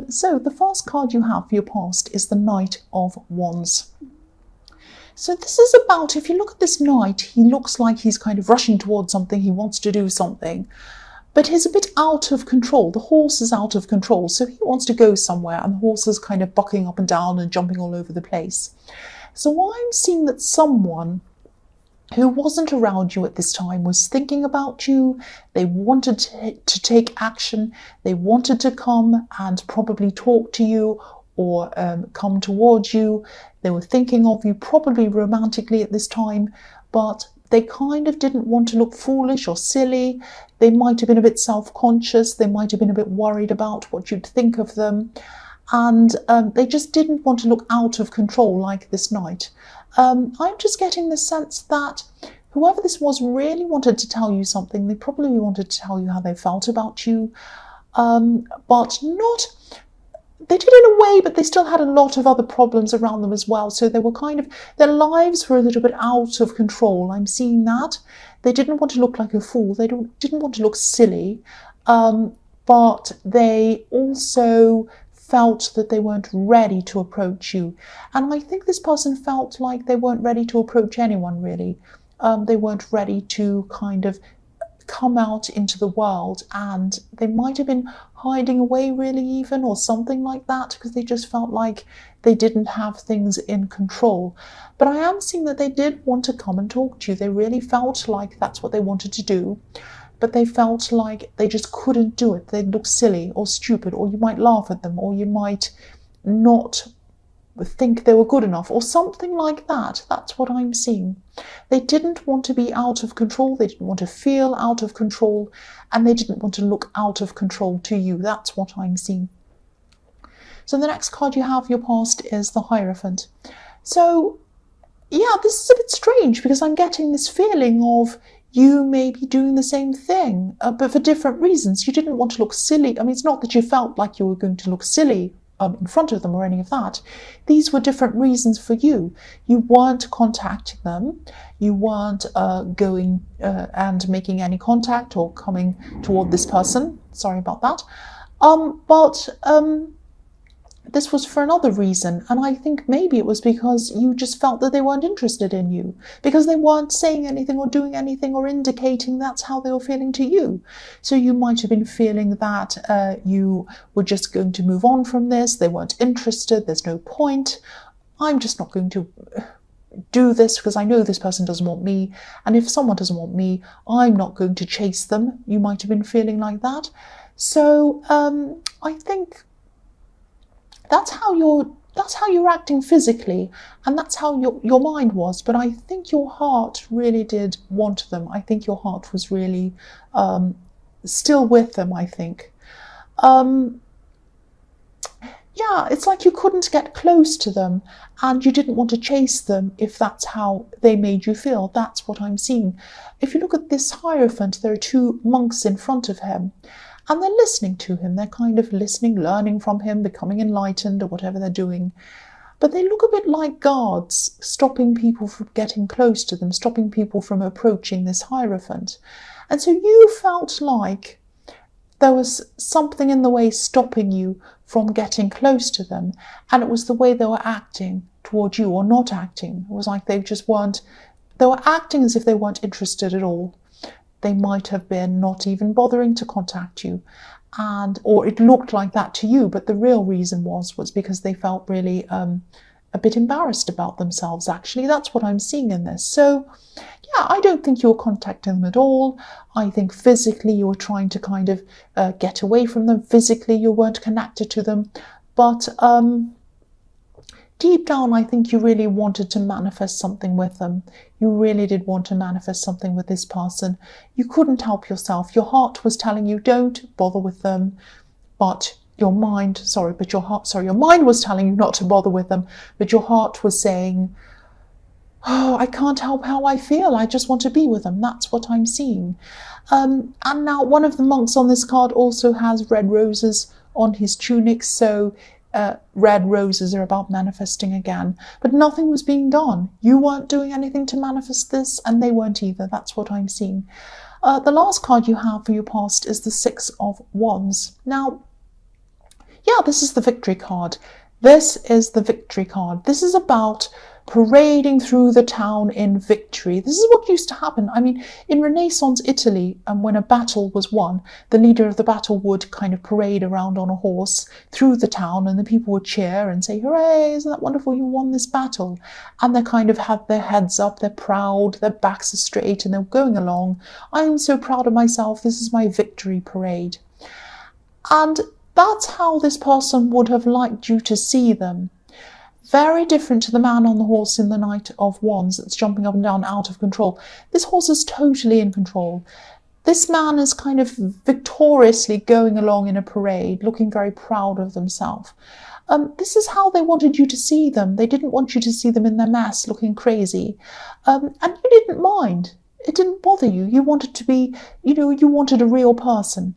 So the first card you have for your past is the Knight of Wands. So this is about, if you look at this knight, he looks like he's kind of rushing towards something, he wants to do something, but he's a bit out of control. The horse is out of control, so he wants to go somewhere, and the horse is kind of bucking up and down and jumping all over the place. So I'm seeing that someone who wasn't around you at this time was thinking about you. They wanted to take action. They wanted to come and probably talk to you or come towards you. They were thinking of you probably romantically at this time, but they kind of didn't want to look foolish or silly. They might have been a bit self-conscious. They might have been a bit worried about what you'd think of them. And they just didn't want to look out of control like this knight. I'm just getting the sense that whoever this was really wanted to tell you something. They probably wanted to tell you how they felt about you, but not... They did in a way, but they still had a lot of other problems around them as well. So they were kind of, their lives were a little bit out of control. I'm seeing that. They didn't want to look like a fool. They didn't want to look silly, but they also felt that they weren't ready to approach you. And I think this person felt like they weren't ready to approach anyone, really. They weren't ready to kind of come out into the world, and they might have been hiding away really even, or something like that, because they just felt like they didn't have things in control. But I am seeing that they did want to come and talk to you. They really felt like that's what they wanted to do, but they felt like they just couldn't do it. They'd look silly or stupid, or you might laugh at them, or you might not think they were good enough, or something like that. That's what I'm seeing. They didn't want to be out of control. They didn't want to feel out of control, and they didn't want to look out of control to you. That's what I'm seeing. So the next card you have, your past, is the Hierophant. So yeah, this is a bit strange, because I'm getting this feeling of you may be doing the same thing, but for different reasons. You didn't want to look silly. I mean, it's not that you felt like you were going to look silly in front of them or any of that. These were different reasons for you. You weren't contacting them. You weren't going and making any contact or coming toward this person. Sorry about that. But this was for another reason, and I think maybe it was because you just felt that they weren't interested in you, because they weren't saying anything or doing anything or indicating that's how they were feeling to you. So you might have been feeling that you were just going to move on from this. They weren't interested. There's no point. I'm just not going to do this because I know this person doesn't want me, and if someone doesn't want me, I'm not going to chase them. You might have been feeling like that. So I think that's how you're acting physically, and that's how your mind was. But I think your heart really did want them. I think your heart was really still with them, I think. Yeah, it's like you couldn't get close to them, and you didn't want to chase them if that's how they made you feel. That's what I'm seeing. If you look at this Hierophant, there are two monks in front of him, and they're listening to him. They're kind of listening, learning from him, becoming enlightened or whatever they're doing. But they look a bit like guards, stopping people from getting close to them, stopping people from approaching this Hierophant. And so you felt like there was something in the way stopping you from getting close to them. And it was the way they were acting toward you, or not acting. It was like they were acting as if they weren't interested at all. They might have been not even bothering to contact you, or it looked like that to you, but the real reason was because they felt really a bit embarrassed about themselves, actually. That's what I'm seeing in this. So yeah, I don't think you were contacting them at all. I think physically you were trying to kind of get away from them. Physically you weren't connected to them, but deep down, I think you really wanted to manifest something with them. You really did want to manifest something with this person. You couldn't help yourself. Your heart was telling you, don't bother with them. But your mind was telling you not to bother with them. But your heart was saying, oh, I can't help how I feel. I just want to be with them. That's what I'm seeing. And now one of the monks on this card also has red roses on his tunic. So red roses are about manifesting again, but nothing was being done. You weren't doing anything to manifest this, and they weren't either. That's what I'm seeing. The last card you have for your past is the Six of Wands. Now, Yeah, this is the victory card. This is the victory card. This is about parading through the town in victory. This is what used to happen. I mean, in Renaissance Italy, when a battle was won, the leader of the battle would kind of parade around on a horse through the town, and the people would cheer and say, "Hooray, isn't that wonderful, you won this battle." And they kind of have their heads up, they're proud, their backs are straight, and they're going along. "I am so proud of myself, this is my victory parade." And that's how this person would have liked you to see them. Very different to the man on the horse in the Knight of Wands that's jumping up and down out of control. This horse is totally in control. This man is kind of victoriously going along in a parade, looking very proud of themselves. This is how they wanted you to see them. They didn't want you to see them in their mess, looking crazy. And you didn't mind. It didn't bother you. You wanted to be, you wanted a real person.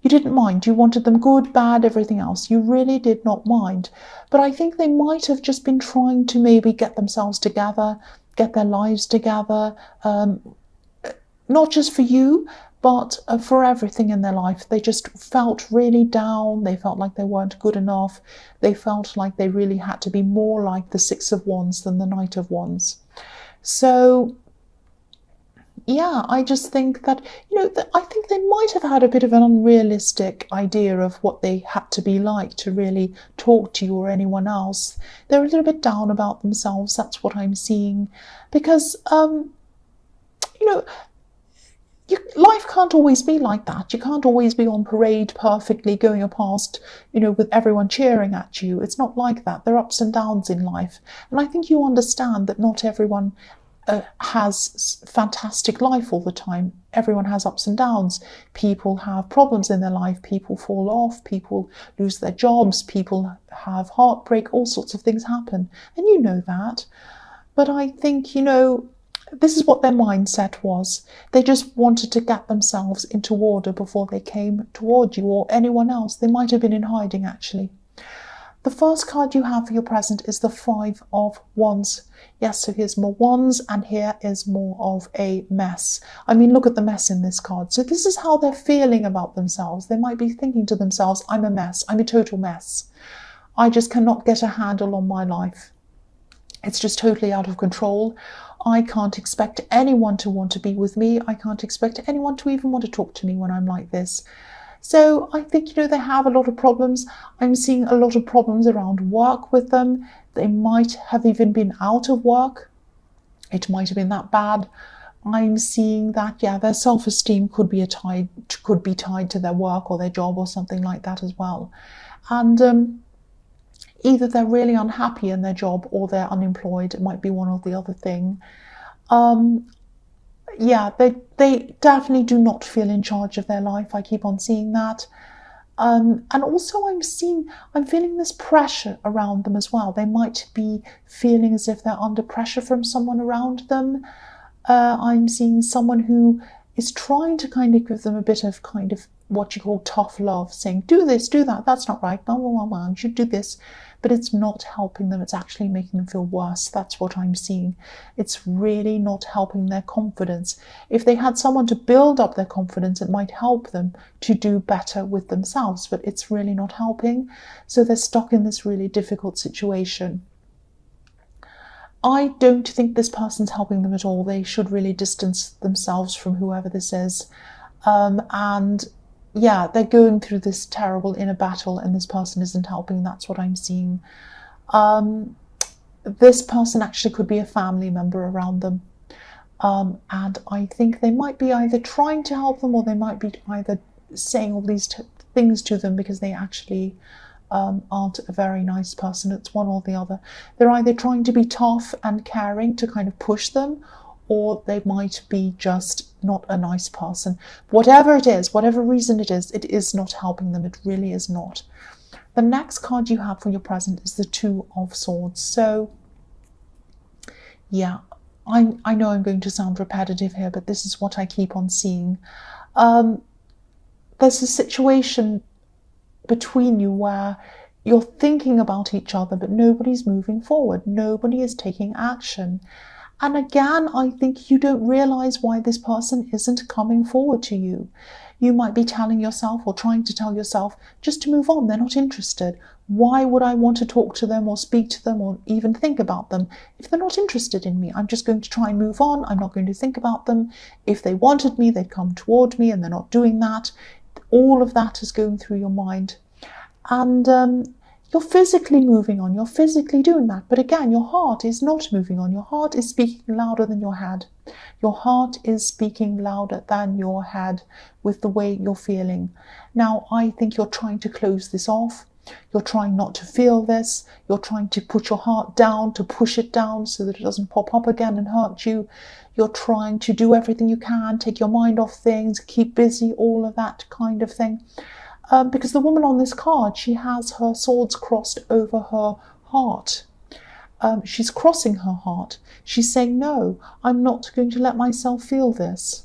You didn't mind. You wanted them good, bad, everything else. You really did not mind. But I think they might have just been trying to maybe get themselves together, get their lives together, not just for you, but for everything in their life. They just felt really down. They felt like they weren't good enough. They felt like they really had to be more like the Six of Wands than the Knight of Wands. So yeah, I just think that, I think they might have had a bit of an unrealistic idea of what they had to be like to really talk to you or anyone else. They're a little bit down about themselves. That's what I'm seeing. Because, life can't always be like that. You can't always be on parade perfectly going past, with everyone cheering at you. It's not like that. There are ups and downs in life. And I think you understand that not everyone has fantastic life all the time. Everyone has ups and downs. People have problems in their life. People fall off. People lose their jobs. People have heartbreak. All sorts of things happen. And you know that. But I think, this is what their mindset was. They just wanted to get themselves into order before they came toward you or anyone else. They might have been in hiding, actually. The first card you have for your present is the Five of Wands. Yes, so here's more wands, and here is more of a mess. I mean, look at the mess in this card. So this is how they're feeling about themselves. They might be thinking to themselves, I'm a mess. I'm a total mess. I just cannot get a handle on my life. It's just totally out of control. I can't expect anyone to want to be with me. I can't expect anyone to even want to talk to me when I'm like this. So I think, they have a lot of problems. I'm seeing a lot of problems around work with them. They might have even been out of work. It might have been that bad. I'm seeing that, their self-esteem could be tied to their work or their job or something like that as well. And either they're really unhappy in their job or they're unemployed. It might be one or the other thing. They definitely do not feel in charge of their life. I keep on seeing that. And also I'm feeling this pressure around them as well. They might be feeling as if they're under pressure from someone around them. I'm seeing someone who is trying to kind of give them a bit of kind of what you call tough love, saying, do this, do that, that's not right, blah, blah, blah, blah, you should do this. But it's not helping them. It's actually making them feel worse. That's what I'm seeing. It's really not helping their confidence. If they had someone to build up their confidence, it might help them to do better with themselves, but it's really not helping. So they're stuck in this really difficult situation. I don't think this person's helping them at all. They should really distance themselves from whoever this is. They're going through this terrible inner battle and this person isn't helping. That's what I'm seeing. This person actually could be a family member around them. And I think they might be either trying to help them or they might be either saying all these things to them because they actually aren't a very nice person. It's one or the other. They're either trying to be tough and caring to kind of push them, or they might be just not a nice person. Whatever it is, whatever reason it is not helping them. It really is not. The next card you have for your present is the Two of Swords. So, I know I'm going to sound repetitive here, but this is what I keep on seeing. There's a situation between you where you're thinking about each other, but nobody's moving forward. Nobody is taking action. And again, I think you don't realize why this person isn't coming forward to you. You might be telling yourself or trying to tell yourself just to move on. They're not interested. Why would I want to talk to them or speak to them or even think about them if they're not interested in me? I'm just going to try and move on. I'm not going to think about them. If they wanted me, they'd come toward me, and they're not doing that. All of that is going through your mind. And you're physically moving on. You're physically doing that. But again, your heart is not moving on. Your heart is speaking louder than your head. Your heart is speaking louder than your head with the way you're feeling. Now, I think you're trying to close this off. You're trying not to feel this. You're trying to put your heart down, to push it down so that it doesn't pop up again and hurt you. You're trying to do everything you can, take your mind off things, keep busy, all of that kind of thing. Because the woman on this card, she has her swords crossed over her heart. She's crossing her heart. She's saying, no, I'm not going to let myself feel this.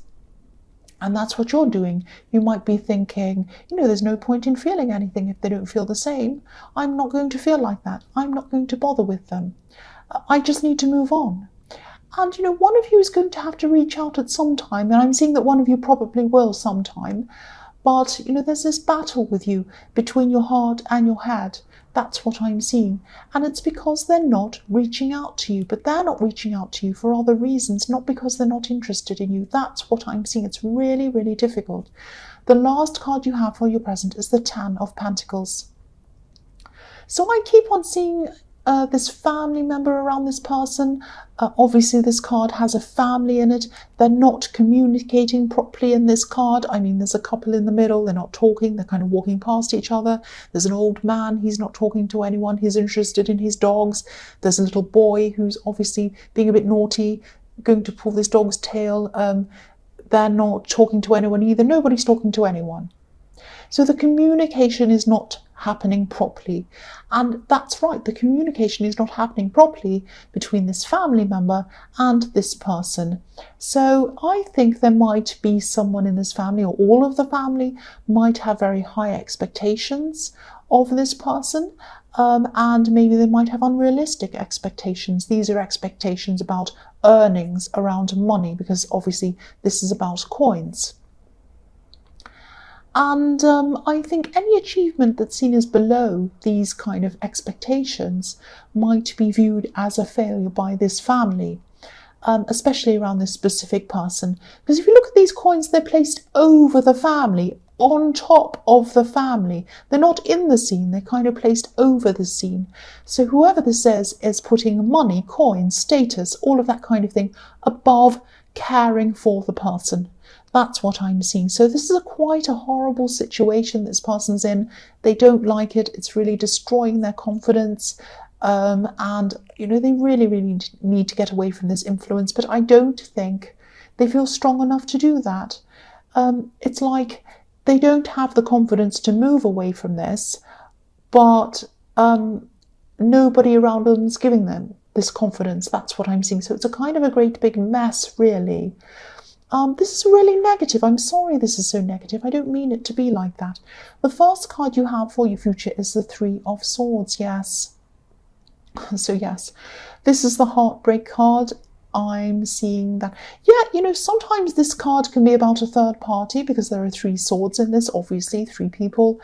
And that's what you're doing. You might be thinking, there's no point in feeling anything if they don't feel the same. I'm not going to feel like that. I'm not going to bother with them. I just need to move on. And, one of you is going to have to reach out at some time. And I'm seeing that one of you probably will sometime. But, there's this battle with you between your heart and your head. That's what I'm seeing. And it's because they're not reaching out to you. But they're not reaching out to you for other reasons, not because they're not interested in you. That's what I'm seeing. It's really, really difficult. The last card you have for your present is the Ten of Pentacles. So I keep on seeing this family member around this person. Obviously, this card has a family in it. They're not communicating properly in this card. I mean, there's a couple in the middle. They're not talking. They're kind of walking past each other. There's an old man. He's not talking to anyone. He's interested in his dogs. There's a little boy who's obviously being a bit naughty, going to pull this dog's tail. They're not talking to anyone either. Nobody's talking to anyone. So the communication is not happening properly. And that's right, the communication is not happening properly between this family member and this person. So I think there might be someone in this family, or all of the family might have very high expectations of this person. And maybe they might have unrealistic expectations. These are expectations about earnings, around money, because obviously this is about coins. And I think any achievement that's seen as below these kind of expectations might be viewed as a failure by this family, especially around this specific person. Because if you look at these coins, they're placed over the family, on top of the family. They're not in the scene, they're kind of placed over the scene. So whoever this is putting money, coins, status, all of that kind of thing above caring for the person. That's what I'm seeing. So this is quite a horrible situation this person's in. They don't like it. It's really destroying their confidence. And, they really, really need to get away from this influence. But I don't think they feel strong enough to do that. It's like they don't have the confidence to move away from this, but nobody around them is giving them this confidence. That's what I'm seeing. So it's a kind of a great big mess, really. This is really negative. I'm sorry this is so negative. I don't mean it to be like that. The first card you have for your future is the Three of Swords, yes. So yes, this is the heartbreak card. I'm seeing that. Yeah, sometimes this card can be about a third party because there are three swords in this, obviously, three people.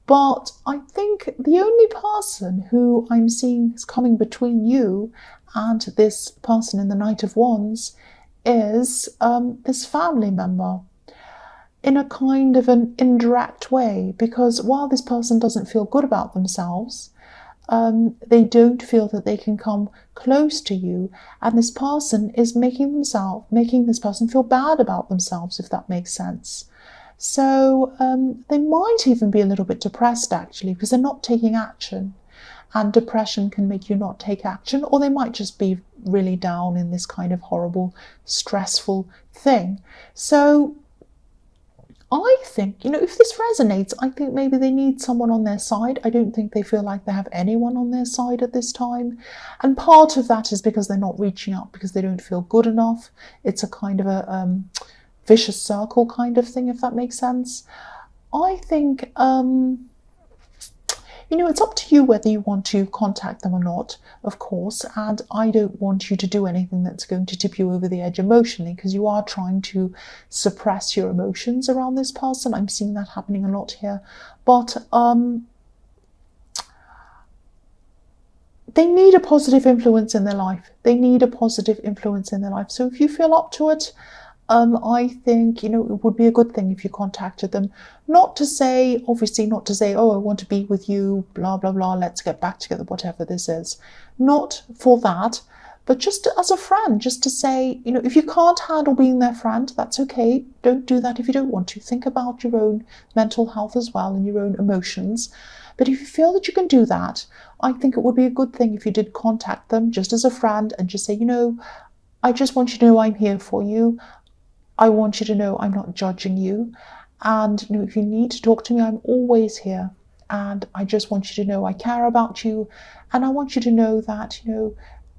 But I think the only person who I'm seeing is coming between you and this person in the Knight of Wands is this family member, in a kind of an indirect way, because while this person doesn't feel good about themselves, they don't feel that they can come close to you, and this person is making this person feel bad about themselves, if that makes sense. So they might even be a little bit depressed, actually, because they're not taking action. And depression can make you not take action, or they might just be really down in this kind of horrible, stressful thing. So I think, if this resonates, I think maybe they need someone on their side. I don't think they feel like they have anyone on their side at this time. And part of that is because they're not reaching out, because they don't feel good enough. It's a kind of a vicious circle kind of thing, if that makes sense. I think It's up to you whether you want to contact them or not, of course, and I don't want you to do anything that's going to tip you over the edge emotionally, because you are trying to suppress your emotions around this person. I'm seeing that happening a lot here. But they need a positive influence in their life. They need a positive influence in their life. So if you feel up to it, I think, it would be a good thing if you contacted them. Not to say, oh, I want to be with you, blah, blah, blah, let's get back together, whatever this is. Not for that, but just as a friend, just to say, if you can't handle being their friend, that's okay. Don't do that if you don't want to. Think about your own mental health as well and your own emotions. But if you feel that you can do that, I think it would be a good thing if you did contact them just as a friend and just say, I just want you to know I'm here for you. I want you to know I'm not judging you. And if you need to talk to me, I'm always here. And I just want you to know I care about you. And I want you to know that,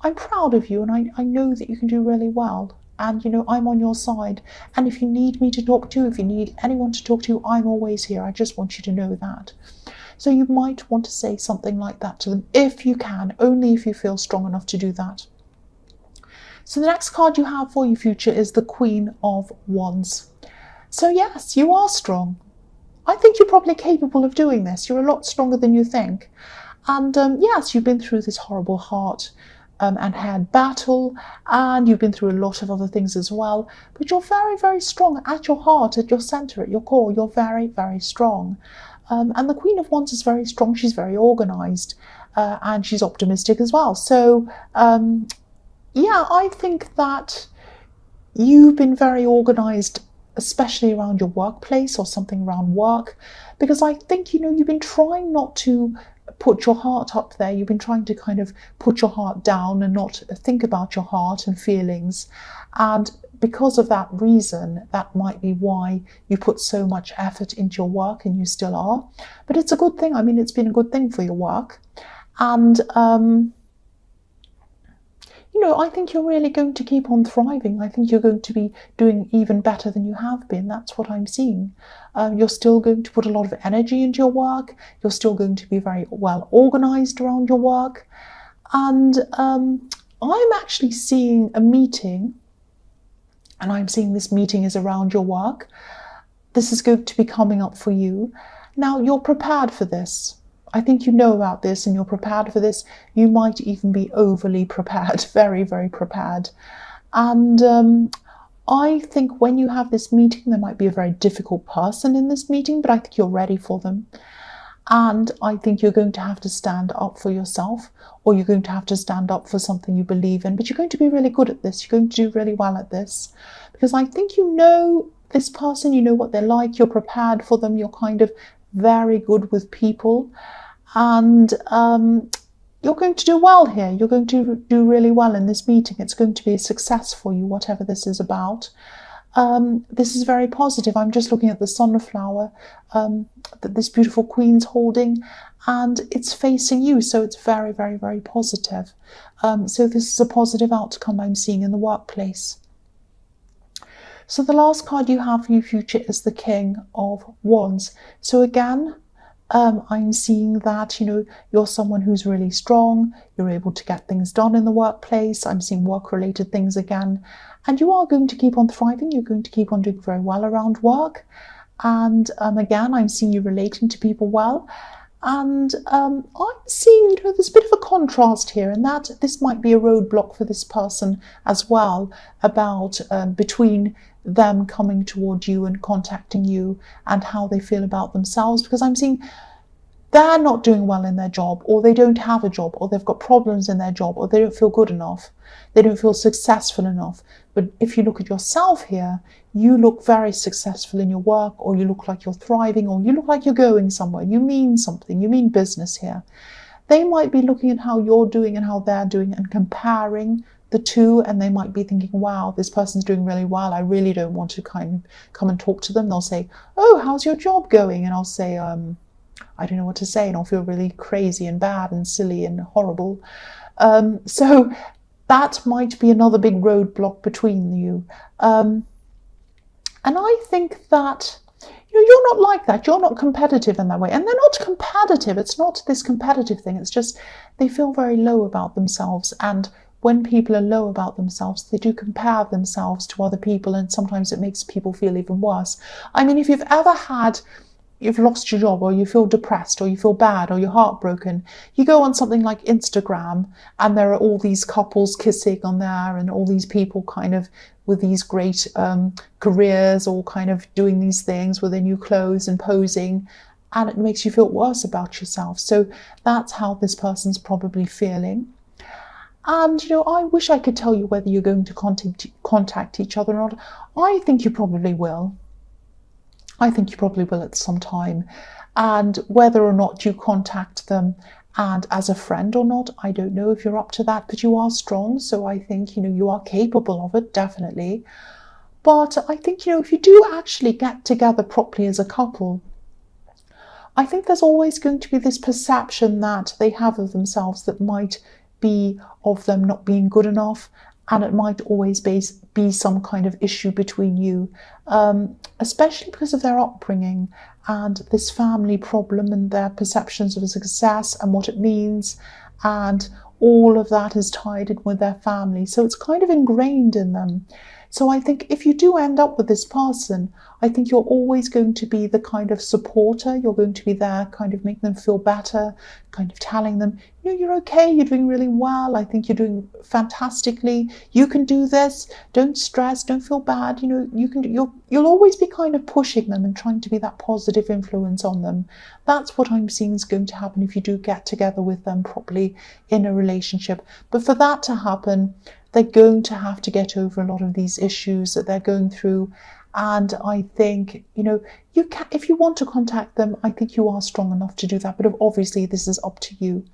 I'm proud of you. And I know that you can do really well. And, I'm on your side. And if you need me to talk to, if you need anyone to talk to, I'm always here. I just want you to know that. So you might want to say something like that to them if you can, only if you feel strong enough to do that. So the next card you have for your future is the Queen of Wands. So yes, you are strong. I think you're probably capable of doing this. You're a lot stronger than you think. And yes, you've been through this horrible heart and head battle, and you've been through a lot of other things as well. But you're very, very strong at your heart, at your center, at your core. You're very, very strong. And the Queen of Wands is very strong. She's very organized and she's optimistic as well. So yeah, I think that you've been very organized, especially around your workplace or something around work, because I think, you've been trying not to put your heart up there. You've been trying to kind of put your heart down and not think about your heart and feelings. And because of that reason, that might be why you put so much effort into your work, and you still are. But it's a good thing. I mean, it's been a good thing for your work. And I think you're really going to keep on thriving. I think you're going to be doing even better than you have been. That's what I'm seeing. You're still going to put a lot of energy into your work. You're still going to be very well organized around your work. And I'm actually seeing a meeting, and I'm seeing this meeting is around your work. This is going to be coming up for you. Now, you're prepared for this. I think you know about this and you're prepared for this. You might even be overly prepared, very, very prepared. And I think when you have this meeting, there might be a very difficult person in this meeting, but I think you're ready for them. And I think you're going to have to stand up for yourself, or you're going to have to stand up for something you believe in. But you're going to be really good at this. You're going to do really well at this. Because I think you know this person, you know what they're like, you're prepared for them, you're kind of very good with people. And you're going to do well here. You're going to do really well in this meeting. It's going to be a success for you, whatever this is about. This is very positive. I'm just looking at the sunflower that this beautiful queen's holding, and it's facing you. So it's very, very, very positive. So this is a positive outcome I'm seeing in the workplace. So the last card you have for your future is the King of Wands. So again, I'm seeing that, you're someone who's really strong. You're able to get things done in the workplace. I'm seeing work-related things again. And you are going to keep on thriving. You're going to keep on doing very well around work. And again, I'm seeing you relating to people well. And I'm seeing, there's a bit of a contrast here, and that this might be a roadblock for this person as well, about between them coming toward you and contacting you and how they feel about themselves, because I'm seeing they're not doing well in their job, or they don't have a job, or they've got problems in their job, or they don't feel good enough, they don't feel successful enough. But if you look at yourself here, you look very successful in your work, or you look like you're thriving, or you look like you're going somewhere. You mean something, you mean business here. They might be looking at how you're doing and how they're doing and comparing the two, and they might be thinking, wow, this person's doing really well. I really don't want to kind of come and talk to them. They'll say, oh, how's your job going? And I'll say, I don't know what to say, and I'll feel really crazy and bad and silly and horrible. So that might be another big roadblock between you. And I think that You're not like that. You're not competitive in that way. And they're not competitive. It's not this competitive thing. It's just they feel very low about themselves. And when people are low about themselves, they do compare themselves to other people. And sometimes it makes people feel even worse. I mean, if you've lost your job, or you feel depressed, or you feel bad, or you're heartbroken, you go on something like Instagram and there are all these couples kissing on there and all these people kind of with these great careers, all kind of doing these things with their new clothes and posing, and it makes you feel worse about yourself. So that's how this person's probably feeling. And I wish I could tell you whether you're going to contact each other or not. I think you probably will. I think you probably will at some time. And whether or not you contact them and as a friend or not, I don't know if you're up to that, but you are strong. So I think, you are capable of it, definitely. But I think, if you do actually get together properly as a couple, I think there's always going to be this perception that they have of themselves that might be of them not being good enough. And it might always be some kind of issue between you, especially because of their upbringing and this family problem and their perceptions of success and what it means. And all of that is tied in with their family. So it's kind of ingrained in them. So I think if you do end up with this person, I think you're always going to be the kind of supporter. You're going to be there, kind of making them feel better, kind of telling them, you're okay, you're doing really well. I think you're doing fantastically. You can do this. Don't stress. Don't feel bad. You'll always be kind of pushing them and trying to be that positive influence on them. That's what I'm seeing is going to happen if you do get together with them properly in a relationship. But for that to happen, they're going to have to get over a lot of these issues that they're going through. And I think, you can, if you want to contact them, I think you are strong enough to do that. But obviously, this is up to you.